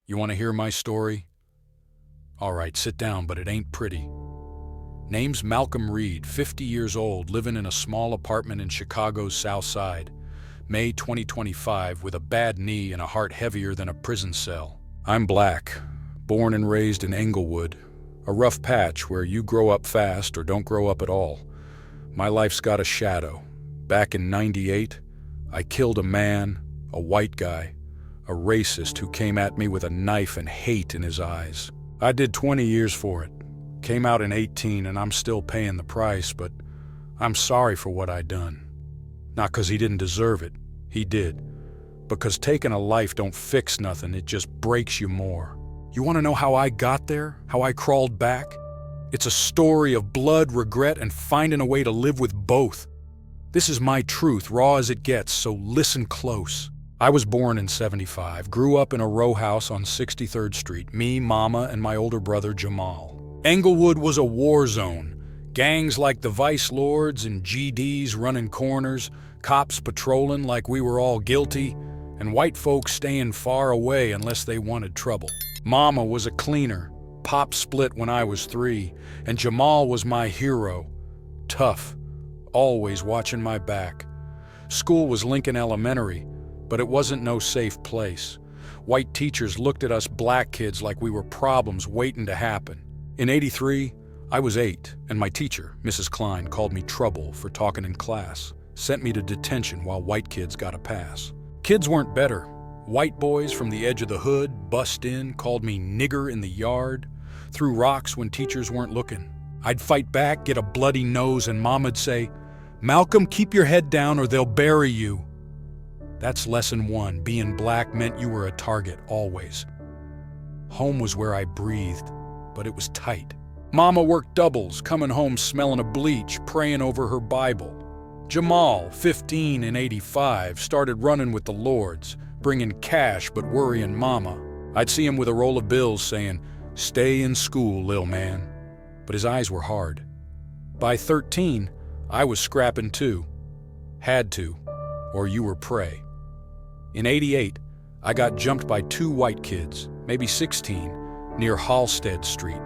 You want to hear my story? All right, sit down, but it ain't pretty. Name's Malcolm Reed, 50 years old, living in a small apartment in Chicago's South Side. May 2025, with a bad knee and a heart heavier than a prison cell. I'm black, born and raised in Englewood, a rough patch where you grow up fast or don't grow up at all. My life's got a shadow. Back in '98, I killed a man, a white guy, a racist who came at me with a knife and hate in his eyes. I did 20 years for it. Came out in 18 and I'm still paying the price, but I'm sorry for what I done. Not 'cause he didn't deserve it, he did. Because taking a life don't fix nothing, it just breaks you more. You want to know how I got there? How I crawled back? It's a story of blood, regret, and finding a way to live with both. This is my truth, raw as it gets, so listen close. I was born in '75, grew up in a row house on 63rd Street, me, Mama, and my older brother Jamal. Englewood was a war zone. Gangs like the Vice Lords and GDs running corners, cops patrolling like we were all guilty, and white folks staying far away unless they wanted trouble. Mama was a cleaner. Pop split when I was 3, and Jamal was my hero. Tough, always watching my back. School was Lincoln Elementary, but it wasn't no safe place. White teachers looked at us black kids like we were problems waiting to happen. In '83, I was 8, and my teacher, Mrs. Klein, called me trouble for talking in class, sent me to detention while white kids got a pass. Kids weren't better. White boys from the edge of the hood bust in, called me nigger in the yard, threw rocks when teachers weren't looking. I'd fight back, get a bloody nose, and Mom'd say, "Malcolm, keep your head down or they'll bury you." That's lesson 1. Being black meant you were a target, always. Home was where I breathed, but it was tight. Mama worked doubles, coming home smelling of bleach, praying over her Bible. Jamal, 15 in '85, started running with the Lords, bringing cash but worrying Mama. I'd see him with a roll of bills saying, "Stay in school, lil' man." But his eyes were hard. By 13, I was scrapping too. Had to, or you were prey. In '88, I got jumped by 2 white kids, maybe 16, near Halstead Street.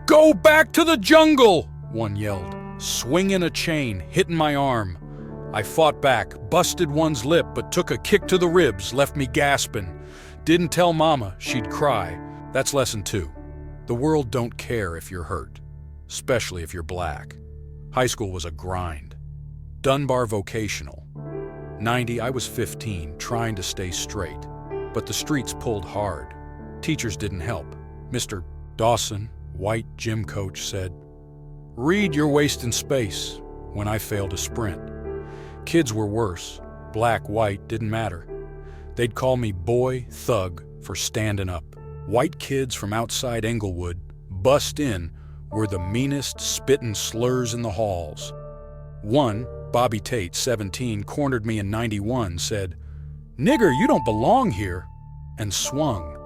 "Go back to the jungle!" one yelled, swinging a chain, hitting my arm. I fought back, busted one's lip, but took a kick to the ribs, left me gasping. Didn't tell Mama, she'd cry. That's lesson 2. The world don't care if you're hurt, especially if you're black. High school was a grind. Dunbar Vocational. '90, I was 15, trying to stay straight. But the streets pulled hard. Teachers didn't help. Mr. Dawson, white gym coach, said, "Reed, you're wasting space," when I failed to sprint. Kids were worse. Black, white, didn't matter. They'd call me boy, thug, for standing up. White kids from outside Englewood, bust in, were the meanest, spittin' slurs in the halls. One, Bobby Tate, 17, cornered me in '91, said, "Nigger, you don't belong here," and swung.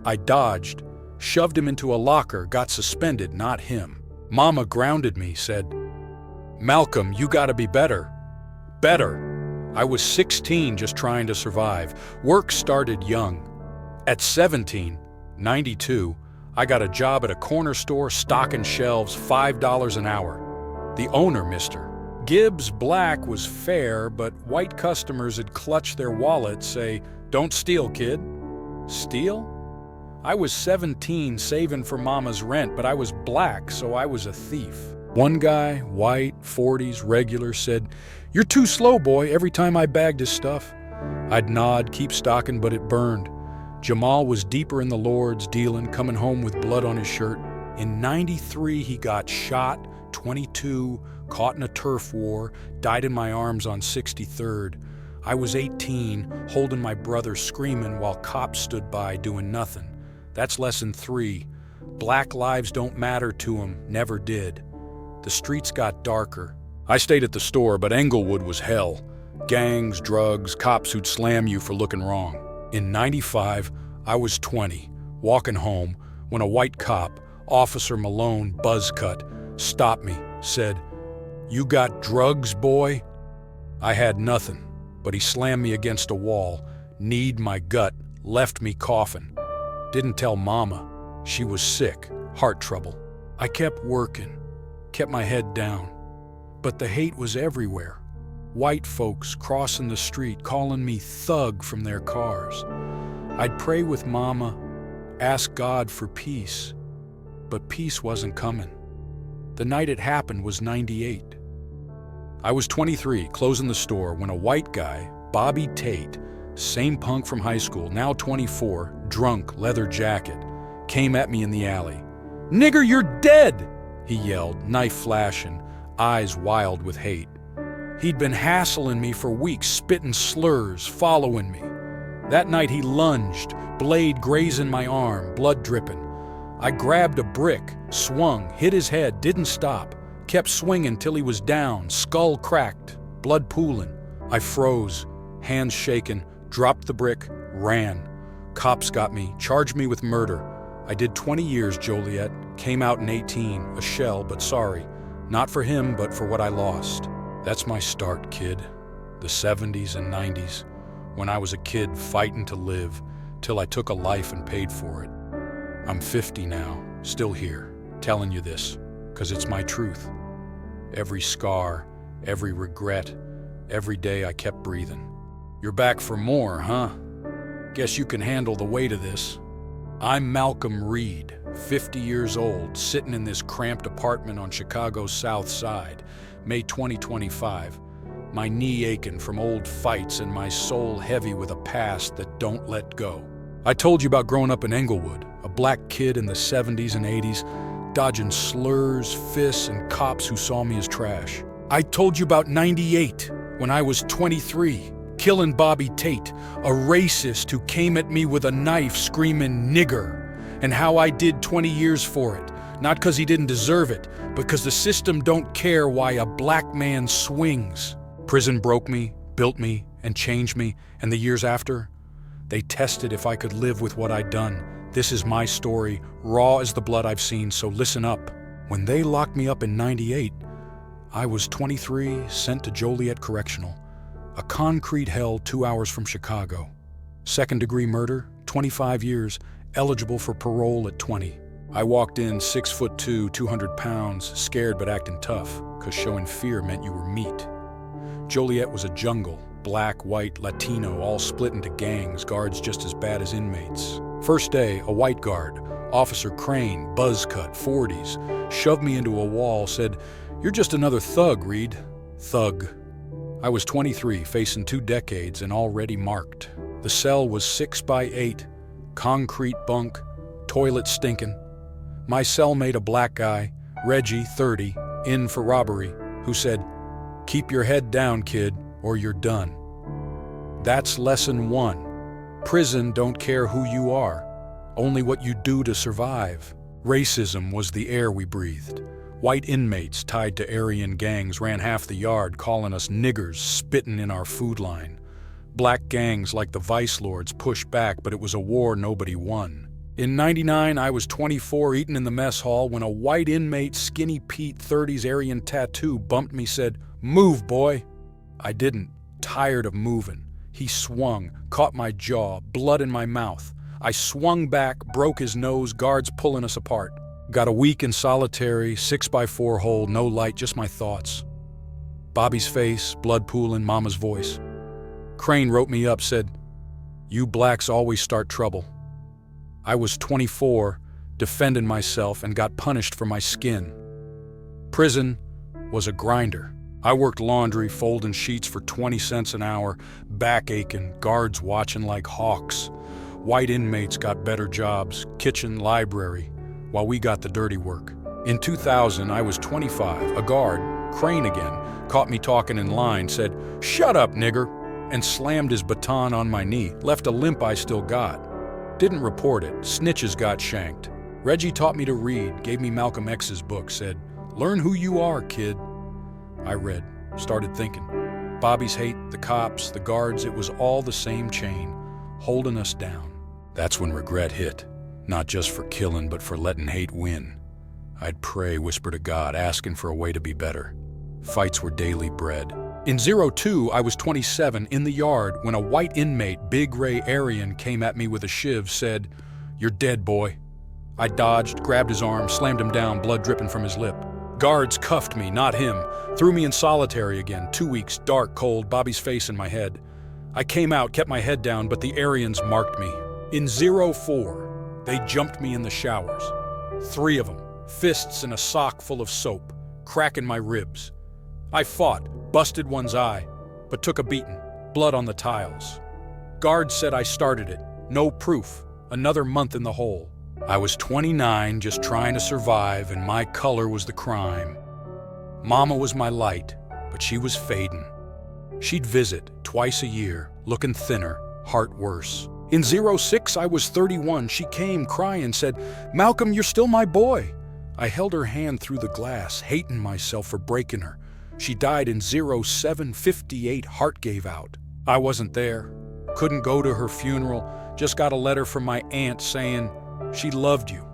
I dodged, shoved him into a locker, got suspended, not him. Mama grounded me, said, "Malcolm, you gotta be better." Better. I was 16, just trying to survive. Work started young. At 17, '92, I got a job at a corner store stocking shelves, $5 an hour. The owner, Mr. Gibbs Black, was fair, but white customers would clutch their wallets, say, "Don't steal, kid." Steal? I was 17, saving for Mama's rent, but I was black, so I was a thief. One guy, white, 40s, regular, said, "You're too slow, boy," every time I bagged his stuff. I'd nod, keep stocking, but it burned. Jamal was deeper in the Lords, dealing, coming home with blood on his shirt. In '93, he got shot, 22, caught in a turf war, died in my arms on 63rd. I was 18, holding my brother, screaming while cops stood by doing nothing. That's lesson 3. Black lives don't matter to him, never did. The streets got darker. I stayed at the store, but Englewood was hell. Gangs, drugs, cops who'd slam you for looking wrong. In '95, I was 20, walking home, when a white cop, Officer Malone, buzzcut, stopped me, said, "You got drugs, boy?" I had nothing, but he slammed me against a wall, kneed my gut, left me coughing. Didn't tell Mama. She was sick, heart trouble. I kept working, kept my head down. But the hate was everywhere. White folks crossing the street, calling me thug from their cars. I'd pray with Mama, ask God for peace, but peace wasn't coming. The night it happened was '98. I was 23, closing the store, when a white guy, Bobby Tate, same punk from high school, now 24, drunk, leather jacket, came at me in the alley. "Nigger, you're dead!" he yelled, knife flashing, eyes wild with hate. He'd been hassling me for weeks, spitting slurs, following me. That night he lunged, blade grazing my arm, blood dripping. I grabbed a brick, swung, hit his head, didn't stop, kept swinging till he was down, skull cracked, blood pooling. I froze, hands shaking, dropped the brick, ran. Cops got me, charged me with murder. I did 20 years, Joliet, came out in 18, a shell, but sorry. Not for him, but for what I lost. That's my start, kid. The 70s and 90s, when I was a kid fighting to live, till I took a life and paid for it. I'm 50 now, still here, telling you this, 'cause it's my truth. Every scar, every regret, every day I kept breathing. You're back for more, huh? Guess you can handle the weight of this. I'm Malcolm Reed, 50 years old, sitting in this cramped apartment on Chicago's South Side, May 2025. My knee aching from old fights and my soul heavy with a past that don't let go. I told you about growing up in Englewood, a black kid in the 70s and 80s, dodging slurs, fists, and cops who saw me as trash. I told you about '98, when I was 23, killing Bobby Tate, a racist who came at me with a knife screaming nigger, and how I did 20 years for it, not 'cause he didn't deserve it, but 'cause the system don't care why a black man swings. Prison broke me, built me, and changed me, and the years after, they tested if I could live with what I'd done. This is my story, raw as the blood I've seen, so listen up. When they locked me up in '98, I was 23, sent to Joliet Correctional, a concrete hell 2 hours from Chicago. Second-degree murder, 25 years, eligible for parole at 20. I walked in 6'2", 200 pounds, scared but acting tough, 'cause showing fear meant you were meat. Joliet was a jungle, black, white, Latino, all split into gangs, guards just as bad as inmates. First day, a white guard, Officer Crane, buzz cut, 40s, shoved me into a wall, said, "You're just another thug, Reed." Thug. I was 23, facing 2 decades and already marked. The cell was 6x8, concrete bunk, toilet stinking. My cellmate, a black guy, Reggie, 30, in for robbery, who said, "Keep your head down, kid, or you're done." That's lesson 1. Prison don't care who you are, only what you do to survive. Racism was the air we breathed. White inmates tied to Aryan gangs ran half the yard, calling us niggers, spitting in our food line. Black gangs like the Vice Lords pushed back, but it was a war nobody won. In '99, I was 24, eating in the mess hall, when a white inmate, Skinny Pete, 30s, Aryan tattoo, bumped me, said, "Move, boy." I didn't, tired of moving. He swung, caught my jaw, blood in my mouth. I swung back, broke his nose, guards pulling us apart. Got a week in solitary, 6x4 hole, no light, just my thoughts. Bobby's face, blood pooling, Mama's voice. Crane wrote me up, said, "You blacks always start trouble." I was 24, defending myself, and got punished for my skin. Prison was a grinder. I worked laundry, folding sheets for 20 cents an hour, back aching, guards watching like hawks. White inmates got better jobs, kitchen, library, while we got the dirty work. In 2000, I was 25. A guard, Crane again, caught me talking in line, said, "Shut up, nigger," and slammed his baton on my knee, left a limp I still got. Didn't report it, snitches got shanked. Reggie taught me to read, gave me Malcolm X's book, said, "Learn who you are, kid." I read, started thinking. Bobby's hate, the cops, the guards, it was all the same chain, holding us down. That's when regret hit, not just for killing, but for letting hate win. I'd pray, whisper to God, asking for a way to be better. Fights were daily bread. In '02, I was 27, in the yard, when a white inmate, Big Ray Aryan, came at me with a shiv, said, "You're dead, boy." I dodged, grabbed his arm, slammed him down, blood dripping from his lip. Guards cuffed me, not him. Threw me in solitary again, 2 weeks, dark, cold, Bobby's face in my head. I came out, kept my head down, but the Aryans marked me. In 04, they jumped me in the showers. 3 of them, fists in a sock full of soap, cracking my ribs. I fought, busted one's eye, but took a beating, blood on the tiles. Guards said I started it, no proof, another month in the hole. I was 29, just trying to survive, and my color was the crime. Mama was my light, but she was fading. She'd visit twice a year, looking thinner, heart worse. In 06, I was 31. She came crying, said, "Malcolm, you're still my boy." I held her hand through the glass, hating myself for breaking her. She died in 07, 58, heart gave out. I wasn't there, couldn't go to her funeral, just got a letter from my aunt saying, "She loved you."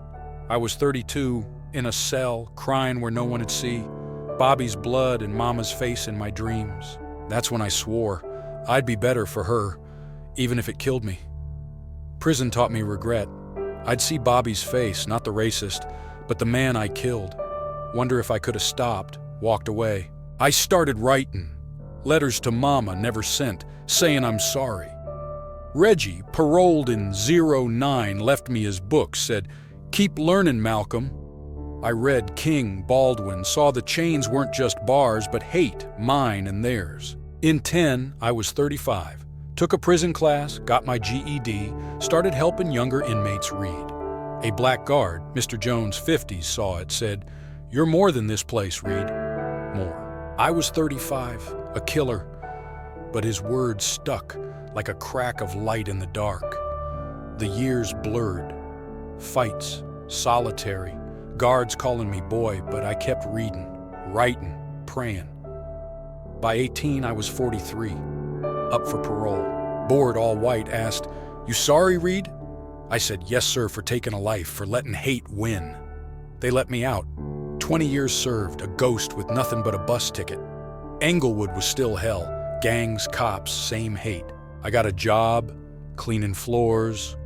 I was 32, in a cell, crying where no one would see, Bobby's blood and Mama's face in my dreams. That's when I swore I'd be better for her, even if it killed me. Prison taught me regret. I'd see Bobby's face, not the racist, but the man I killed. Wonder if I could have stopped, walked away. I started writing. Letters to Mama never sent, saying I'm sorry. Reggie, paroled in 09, left me his book, said, "Keep learning, Malcolm." I read King, Baldwin, saw the chains weren't just bars, but hate, mine and theirs. In 10, I was 35. Took a prison class, got my GED, started helping younger inmates read. A black guard, Mr. Jones, 50s, saw it, said, "You're more than this place, Reed." More. I was 35, a killer, but his words stuck like a crack of light in the dark. The years blurred. Fights, solitary, guards calling me boy, but I kept reading, writing, praying. By 18, I was 43, up for parole. Board, all white, asked, "You sorry, Reed?" I said, "Yes, sir, for taking a life, for letting hate win." They let me out. 20 years served, a ghost with nothing but a bus ticket. Englewood was still hell. Gangs, cops, same hate. I got a job, cleaning floors,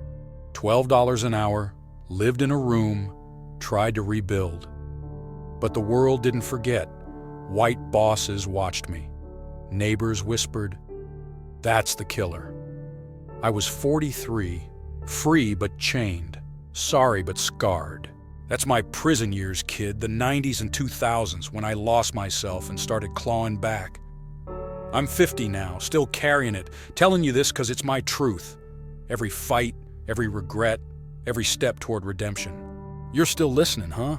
$12 an hour, lived in a room, tried to rebuild. But the world didn't forget. White bosses watched me. Neighbors whispered, "That's the killer." I was 43, free but chained, sorry but scarred. That's my prison years, kid, the 90s and 2000s when I lost myself and started clawing back. I'm 50 now, still carrying it, telling you this because it's my truth. Every fight, every regret, every step toward redemption. You're still listening, huh?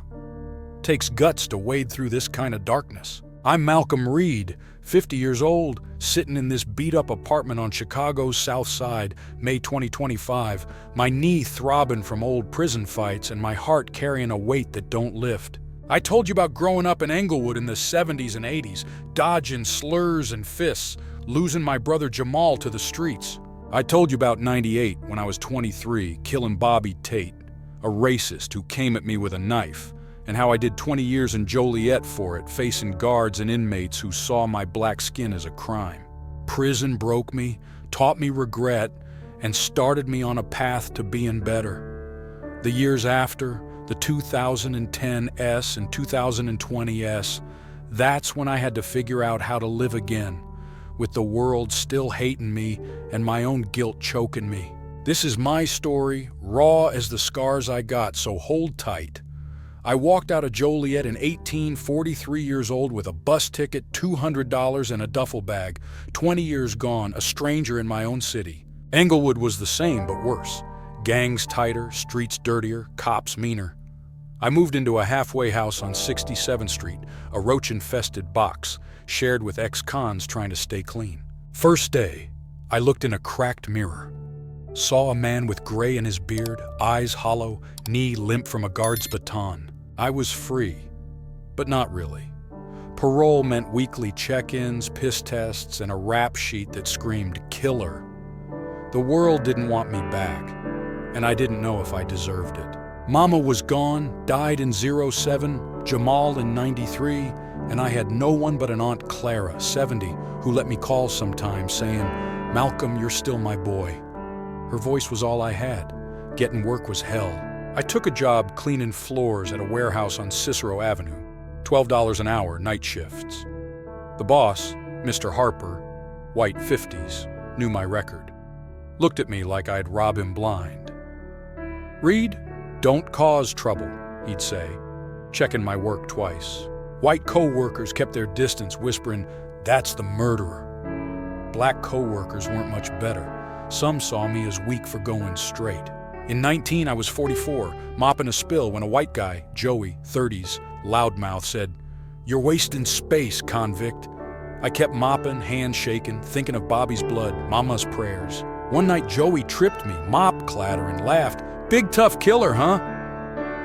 Takes guts to wade through this kind of darkness. I'm Malcolm Reed, 50 years old, sitting in this beat-up apartment on Chicago's South Side, May 2025, my knee throbbing from old prison fights and my heart carrying a weight that don't lift. I told you about growing up in Englewood in the 70s and 80s, dodging slurs and fists, losing my brother Jamal to the streets. I told you about 98 when I was 23, killing Bobby Tate, a racist who came at me with a knife, and how I did 20 years in Joliet for it, facing guards and inmates who saw my black skin as a crime. Prison broke me, taught me regret, and started me on a path to being better. The years after, the 2010 S and 2020 S, that's when I had to figure out how to live again, with the world still hating me and my own guilt choking me. This is my story, raw as the scars I got, so hold tight. I walked out of Joliet in 18, 43 years old with a bus ticket, $200 and a duffel bag, 20 years gone, a stranger in my own city. Englewood was the same, but worse. Gangs tighter, streets dirtier, cops meaner. I moved into a halfway house on 67th Street, a roach-infested box, shared with ex-cons trying to stay clean. First day, I looked in a cracked mirror. Saw a man with gray in his beard, eyes hollow, knee limp from a guard's baton. I was free, but not really. Parole meant weekly check-ins, piss tests, and a rap sheet that screamed killer. The world didn't want me back, and I didn't know if I deserved it. Mama was gone, died in 07, Jamal in 93, and I had no one but an Aunt Clara, 70, who let me call sometimes saying, "Malcolm, you're still my boy." Her voice was all I had. Getting work was hell. I took a job cleaning floors at a warehouse on Cicero Avenue, $12 an hour, night shifts. The boss, Mr. Harper, white 50s, knew my record. Looked at me like I'd rob him blind. "Reed, don't cause trouble," he'd say, checking my work twice. White co-workers kept their distance, whispering, "That's the murderer." Black co-workers weren't much better. Some saw me as weak for going straight. In 19, I was 44, mopping a spill when a white guy, Joey, 30s, loudmouth, said, "You're wasting space, convict." I kept mopping, hands shaking, thinking of Bobby's blood, Mama's prayers. One night, Joey tripped me, mop clattering, laughed. "Big tough killer, huh?"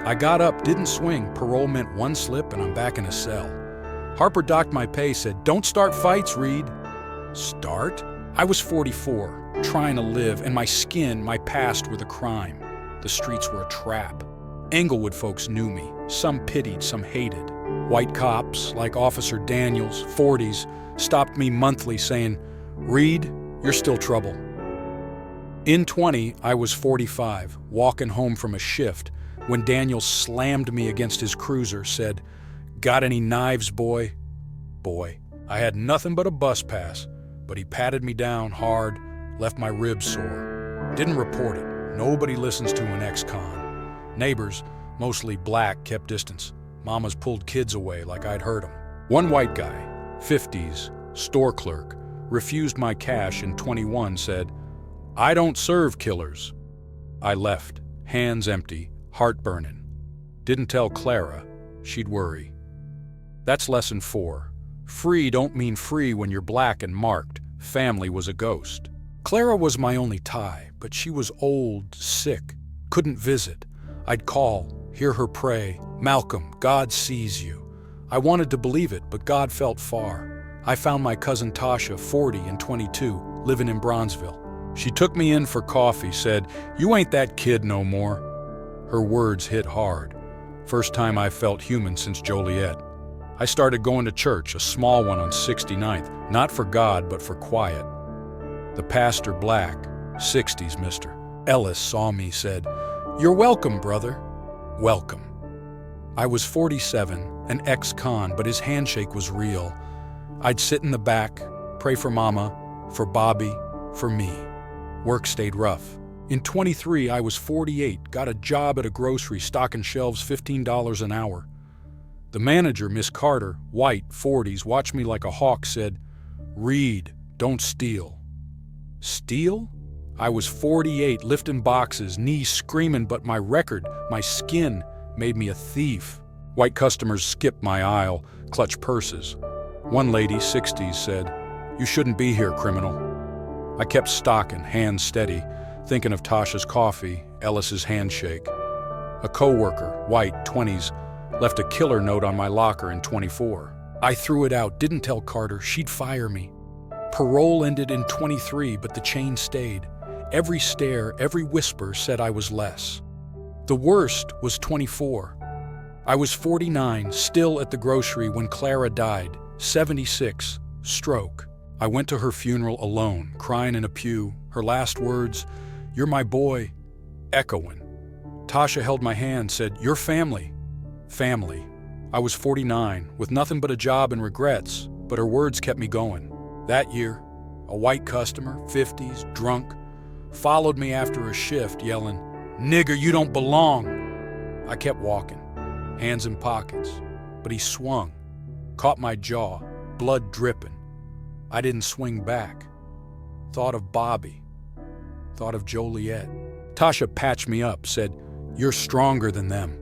I got up, didn't swing. Parole meant one slip and I'm back in a cell. Harper docked my pay, said, "Don't start fights, Reed." Start? I was 44, trying to live, and my skin, my past were the crime. The streets were a trap. Englewood folks knew me. Some pitied, some hated. White cops, like Officer Daniels, 40s, stopped me monthly saying, "Reed, you're still trouble." In 20, I was 45, walking home from a shift, when Daniels slammed me against his cruiser, said, "Got any knives, boy?" Boy, I had nothing but a bus pass, but he patted me down hard, left my ribs sore. Didn't report it. Nobody listens to an ex-con. Neighbors, mostly black, kept distance. Mamas pulled kids away like I'd hurt them. One white guy, 50s, store clerk, refused my cash in 21, said, "I don't serve killers." I left, hands empty, heart burning. Didn't tell Clara, she'd worry. That's lesson 4. Free don't mean free when you're black and marked. Family was a ghost. Clara was my only tie, but she was old, sick, couldn't visit. I'd call, hear her pray, "Malcolm, God sees you." I wanted to believe it, but God felt far. I found my cousin Tasha, 40 and 22, living in Bronzeville. She took me in for coffee, said, "You ain't that kid no more." Her words hit hard. First time I felt human since Joliet. I started going to church, a small one on 69th, not for God, but for quiet. The pastor, black, 60s, Mr. Ellis, saw me, said, "You're welcome, brother." Welcome. I was 47, an ex-con, but his handshake was real. I'd sit in the back, pray for Mama, for Bobby, for me. Work stayed rough. In 23, I was 48, got a job at a grocery, stocking shelves, $15 an hour. The manager, Miss Carter, white, 40s, watched me like a hawk, said, "Reed, don't steal." Steal? I was 48, lifting boxes, knees screaming, but my record, my skin, made me a thief. White customers skipped my aisle, clutched purses. One lady, 60s, said, "You shouldn't be here, criminal." I kept stocking, hands steady, thinking of Tasha's coffee, Ellis's handshake. A coworker, white, 20s, left a killer note on my locker in 24. I threw it out, didn't tell Carter, she'd fire me. Parole ended in 23, but the chain stayed. Every stare, every whisper said I was less. The worst was 24. I was 49, still at the grocery when Clara died, 76, stroke. I went to her funeral alone, crying in a pew. Her last words, "You're my boy," echoing. Tasha held my hand, said, "You're family." Family. I was 49, with nothing but a job and regrets, but her words kept me going. That year, a white customer, 50s, drunk, followed me after a shift, yelling, "Nigger, you don't belong." I kept walking, hands in pockets, but he swung, caught my jaw, blood dripping. I didn't swing back. Thought of Bobby. Thought of Joliet. Tasha patched me up, said, "You're stronger than them."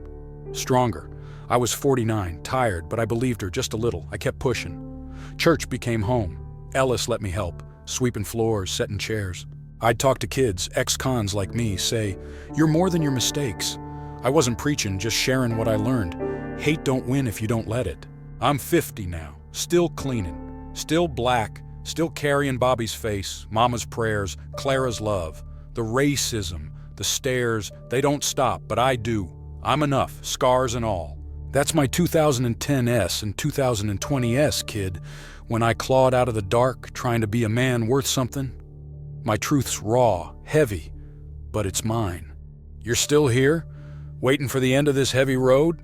Stronger. I was 49, tired, but I believed her just a little. I kept pushing. Church became home. Ellis let me help, sweeping floors, setting chairs. I'd talk to kids, ex-cons like me, say, "You're more than your mistakes." I wasn't preaching, just sharing what I learned. Hate don't win if you don't let it. I'm 50 now, still cleaning, still black, still carrying Bobby's face, Mama's prayers, Clara's love. The racism, the stares, they don't stop, but I do. I'm enough, scars and all. That's my 2010S and 2020S, kid, when I clawed out of the dark, trying to be a man worth something. My truth's raw, heavy, but it's mine. You're still here? Waiting for the end of this heavy road?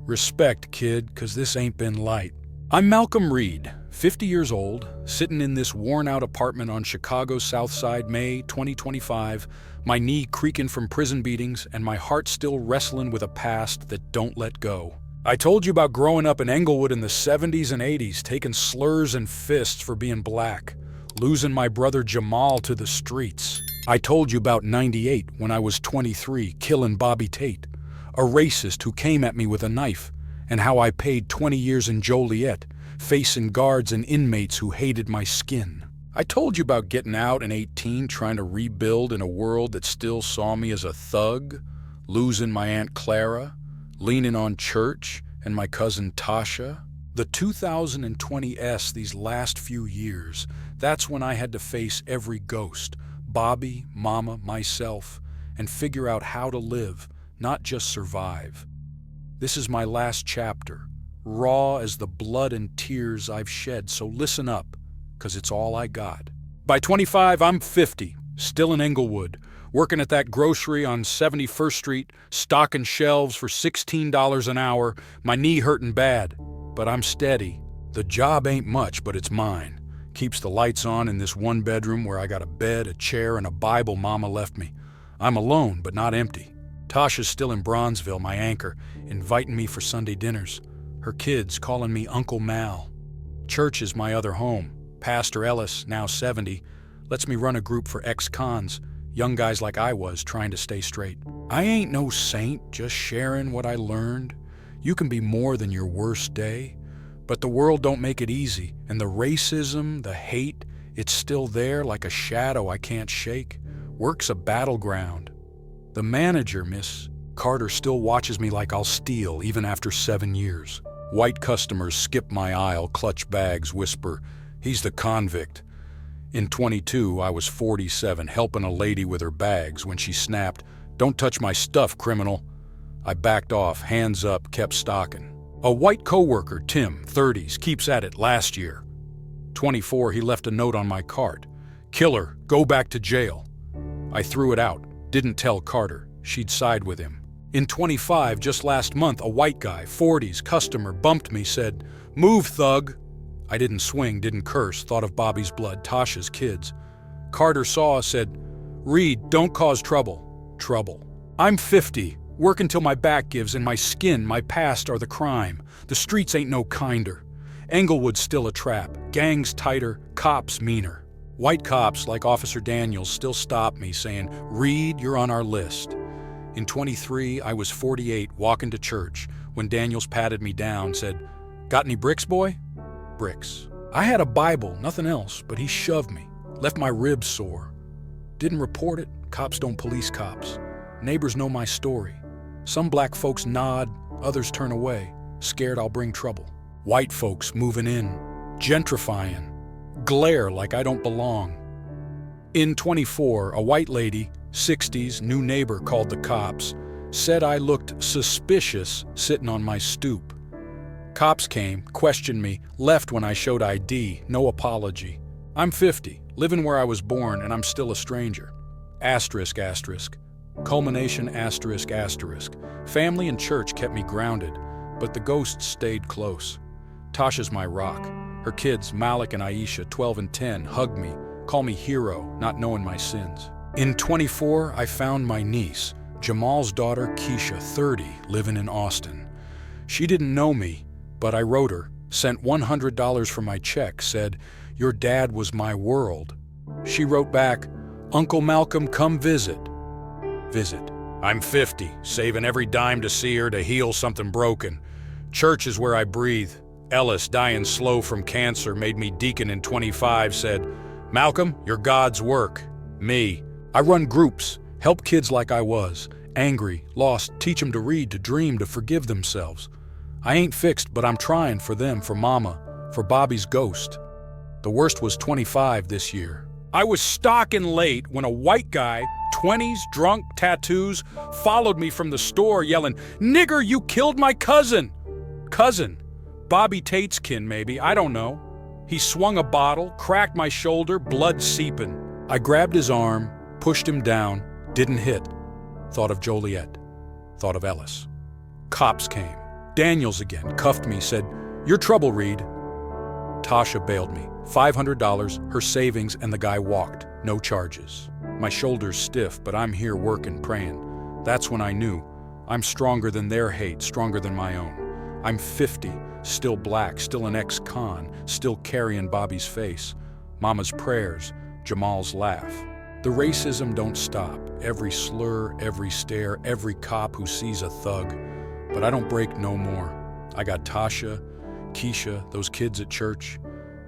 Respect, kid, 'cause this ain't been light. I'm Malcolm Reed, 50 years old, sitting in this worn-out apartment on Chicago's South Side, May 2025, my knee creaking from prison beatings and my heart still wrestling with a past that don't let go. I told you about growing up in Englewood in the 70s and 80s, taking slurs and fists for being black, losing my brother Jamal to the streets. I told you about 98 when I was 23, killing Bobby Tate, a racist who came at me with a knife, and how I paid 20 years in Joliet, facing guards and inmates who hated my skin. I told you about getting out in 18, trying to rebuild in a world that still saw me as a thug, losing my Aunt Clara, leaning on church and my cousin Tasha. The 2020s, these last few years, that's when I had to face every ghost, Bobby, Mama, myself, and figure out how to live, not just survive. This is my last chapter, raw as the blood and tears I've shed, so listen up, 'cause it's all I got. By 25, I'm 50, still in Englewood, working at that grocery on 71st Street, stocking shelves for $16 an hour, my knee hurting bad, but I'm steady. The job ain't much, but it's mine. Keeps the lights on in this one bedroom where I got a bed, a chair, and a Bible Mama left me. I'm alone, but not empty. Tasha's still in Bronzeville, my anchor, inviting me for Sunday dinners. Her kids calling me Uncle Mal. Church is my other home. Pastor Ellis, now 70, lets me run a group for ex-cons, young guys like I was trying to stay straight. I ain't no saint, just sharing what I learned. You can be more than your worst day, but the world don't make it easy, and the racism, the hate, it's still there like a shadow I can't shake. Work's a battleground. The manager, Miss Carter, still watches me like I'll steal even after 7 years. White customers skip my aisle, clutch bags, whisper, "He's the convict." In 22, I was 47, helping a lady with her bags when she snapped, "Don't touch my stuff, criminal." I backed off, hands up, kept stocking. A white coworker, Tim, 30s, keeps at it last year. 24, he left a note on my cart. "Killer, go back to jail." I threw it out. Didn't tell Carter. She'd side with him. In 25, just last month, a white guy, 40s, customer, bumped me, said, "Move, thug." I didn't swing, didn't curse, thought of Bobby's blood, Tasha's kids. Carter saw, said, "Reed, don't cause trouble." Trouble. I'm 50, work until my back gives, and my skin, my past are the crime. The streets ain't no kinder. Englewood's still a trap, gangs tighter, cops meaner. White cops, like Officer Daniels, still stop me, saying, "Reed, you're on our list." In 23, I was 48, walking to church, when Daniels patted me down, said, "Got any bricks, boy?" Bricks. I had a Bible, nothing else, but he shoved me, left my ribs sore. Didn't report it, cops don't police cops. Neighbors know my story. Some black folks nod, others turn away, scared I'll bring trouble. White folks moving in, gentrifying, glare like I don't belong. In 24, a white lady, 60s, new neighbor called the cops, said I looked suspicious sitting on my stoop. Cops came, questioned me, left when I showed ID, no apology. I'm 50, living where I was born, and I'm still a stranger. Asterisk, asterisk. Culmination, asterisk, asterisk. Family and church kept me grounded, but the ghosts stayed close. Tasha's my rock. Her kids, Malik and Aisha, 12 and 10, hug me, call me hero, not knowing my sins. In 24, I found my niece, Jamal's daughter, Keisha, 30, living in Austin. She didn't know me, but I wrote her, sent $100 for my check, said, "Your dad was my world." She wrote back, "Uncle Malcolm, come visit." Visit. I'm 50, saving every dime to see her, to heal something broken. Church is where I breathe. Ellis, dying slow from cancer, made me deacon in 25, said, "Malcolm, you're God's work." Me. I run groups, help kids like I was, angry, lost, teach them to read, to dream, to forgive themselves. I ain't fixed, but I'm trying for them, for Mama, for Bobby's ghost. The worst was 25 this year. I was stocking late when a white guy, 20s, drunk, tattoos, followed me from the store yelling, "Nigger, you killed my cousin!" Cousin. Bobby Tate's kin, maybe, I don't know. He swung a bottle, cracked my shoulder, blood seeping. I grabbed his arm, pushed him down, didn't hit. Thought of Joliet. Thought of Ellis. Cops came. Daniels again, cuffed me, said, "You're trouble, Reed." Tasha bailed me. $500, her savings, and the guy walked. No charges. My shoulders stiff, but I'm here working, praying. That's when I knew. I'm stronger than their hate, stronger than my own. I'm 50, still black, still an ex-con, still carrying Bobby's face, Mama's prayers, Jamal's laugh. The racism don't stop. Every slur, every stare, every cop who sees a thug. But I don't break no more. I got Tasha, Keisha, those kids at church,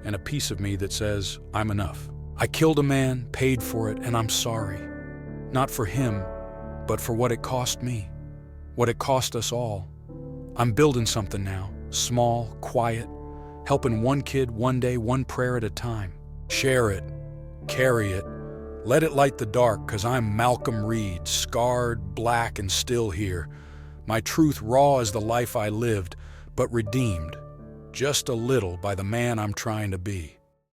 and a piece of me that says, I'm enough. I killed a man, paid for it, and I'm sorry. Not for him, but for what it cost me. What it cost us all. I'm building something now, small, quiet, helping one kid one day, one prayer at a time. Share it, carry it, let it light the dark, 'cause I'm Malcolm Reed, scarred, black, and still here. My truth raw as the life I lived, but redeemed, just a little by the man I'm trying to be.